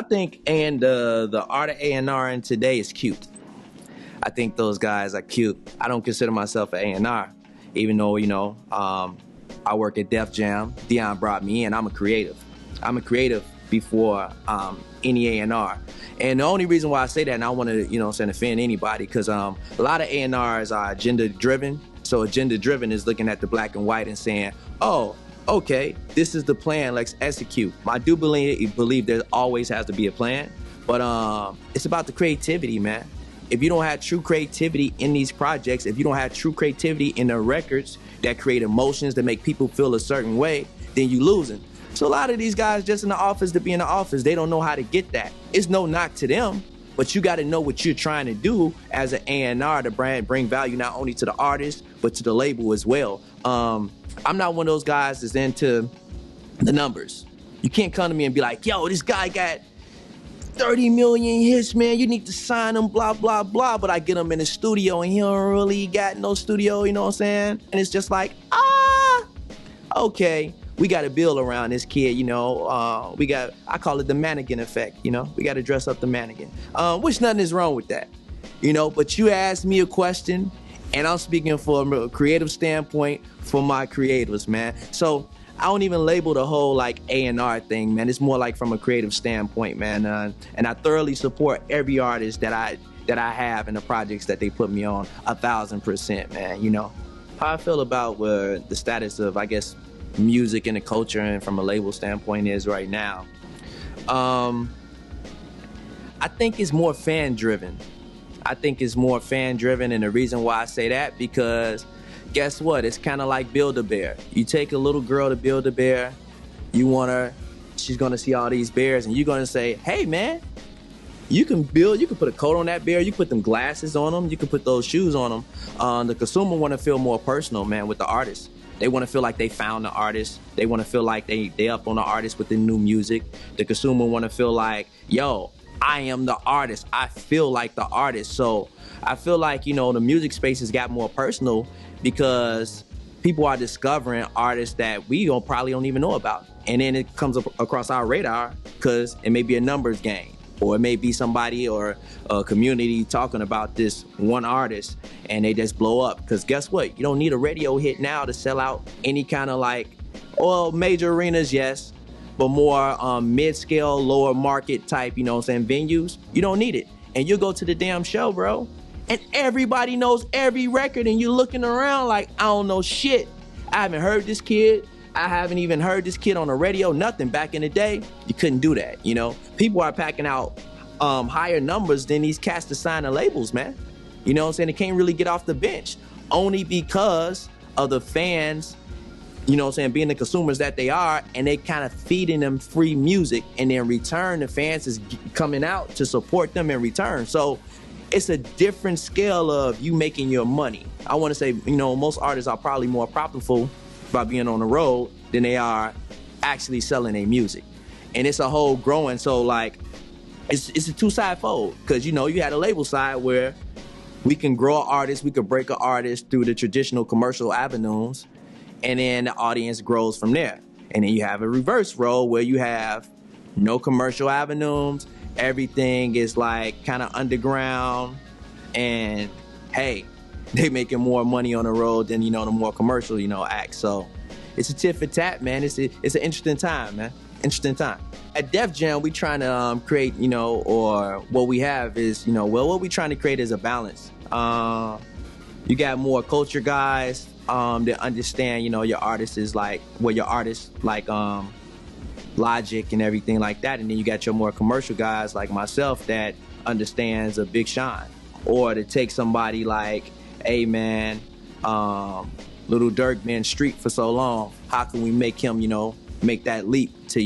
I think the art of A&R in today is cute. I think those guys are cute. I don't consider myself an A&R, even though, I work at Def Jam. Dion brought me in. I'm a creative. I'm a creative before any A&R. And the only reason why I say that, and I want to, offend anybody, because a lot of A&Rs are agenda-driven. So agenda-driven is looking at the black and white and saying, oh, okay, this is the plan, let's execute. I do believe there always has to be a plan, but it's about the creativity, man. If you don't have true creativity in these projects, if you don't have true creativity in the records that create emotions, that make people feel a certain way, then you losing. So a lot of these guys just in the office to be in the office, they don't know how to get that. It's no knock to them, but you got to know what you're trying to do as an A&R to bring value not only to the artist, but to the label as well. I'm not one of those guys that's into the numbers. You can't come to me and be like, yo, this guy got 30 million hits, man, you need to sign him, blah, blah, blah. But I get him in the studio and he don't really got no studio, you know what I'm saying? And it's just like, okay, we got to build around this kid, I call it the mannequin effect, we got to dress up the mannequin, which nothing is wrong with that, but you asked me a question and I'm speaking from a creative standpoint for my creators, man. So I don't even label the whole like A&R thing, man. It's more like from a creative standpoint, man. And I thoroughly support every artist that I have in the projects that they put me on 1,000%, man. How I feel about where the status of, I guess, music and the culture and from a label standpoint is right now. I think it's more fan driven. And the reason why I say that, because guess what? It's kind of like Build-A-Bear. You take a little girl to Build-A-Bear, she's gonna see all these bears and you're gonna say, hey man, you can put a coat on that bear, you put them glasses on them, you can put those shoes on them. The consumer wanna feel more personal, man, with the artist. They wanna feel like they found the artist. They wanna feel like they up on the artist with the new music. The consumer wanna feel like, yo, I am the artist. I feel like the artist. So I feel like, the music space has got more personal because people are discovering artists that we probably don't even know about. And then it comes across our radar because it may be a numbers game, or it may be somebody or a community talking about this one artist and they just blow up. Because guess what? You don't need a radio hit now to sell out any kind of major arenas, yes, but more mid-scale, lower market type, venues. You don't need it. And you go to the damn show, bro, and everybody knows every record, and you're looking around like, I don't know shit. I haven't heard this kid. I haven't even heard this kid on the radio, nothing. Back in the day, you couldn't do that, People are packing out higher numbers than these cats to sign the labels, man. You know what I'm saying? They can't really get off the bench, only because of the fans, being the consumers that they are, and they kind of feeding them free music, and in return, the fans is coming out to support them in return. So it's a different scale of you making your money. I want to say, most artists are probably more profitable by being on the road than they are actually selling their music. And it's a whole growing, so it's a two-side fold, because you had a label side where we can grow an artist, we could break an artist through the traditional commercial avenues, and then the audience grows from there. And then you have a reverse role where you have no commercial avenues, everything is kind of underground, and hey, they making more money on the road than the more commercial acts. So it's a tit for tat, man. It's an interesting time, man. Interesting time. At Def Jam, we trying to create, or what we have is, what we trying to create is a balance. You got more culture guys that understand, your artist is your artist Logic and everything like that, and then you got your more commercial guys like myself that understands a Big Sean, or to take somebody like, hey man, Little Durk been street for so long, how can we make him, make that leap to,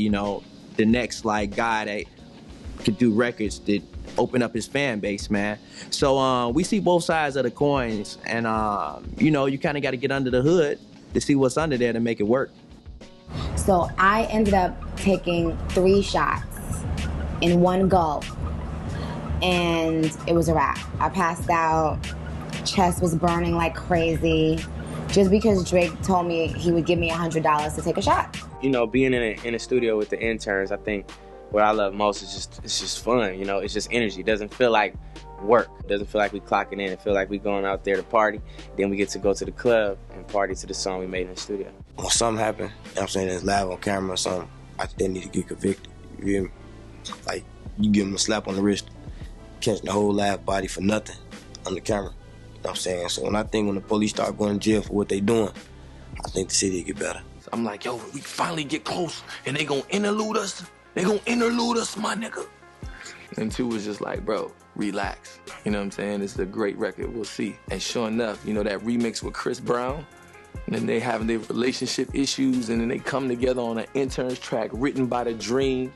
the next guy that could do records that open up his fan base, man. So we see both sides of the coins, and you kind of got to get under the hood to see what's under there to make it work. So I ended up taking 3 shots in one go, and it was a wrap. I passed out, chest was burning like crazy, just because Drake told me he would give me $100 to take a shot. Being in a studio with the interns, I think what I love most is it's just fun, you know. It's just energy. It doesn't feel like work. It doesn't feel like we clocking in. It feel like we going out there to party. Then we get to go to the club and party to the song we made in the studio. When something happen, you know what I'm saying, it's live on camera or something, I think they need to get convicted. You hear me? Like, you give them a slap on the wrist, catching the whole live body for nothing on the camera. You know what I'm saying? So when the police start going to jail for what they doing, I think the city will get better. So I'm like, yo, we finally get close and they gonna interlude us. They gonna interlude us, my nigga. And Tuo was just like, bro, relax. You know what I'm saying? This is a great record, we'll see. And sure enough, you know, that remix with Chris Brown, and then they having their relationship issues, and then they come together on an Interns track written by The Dream.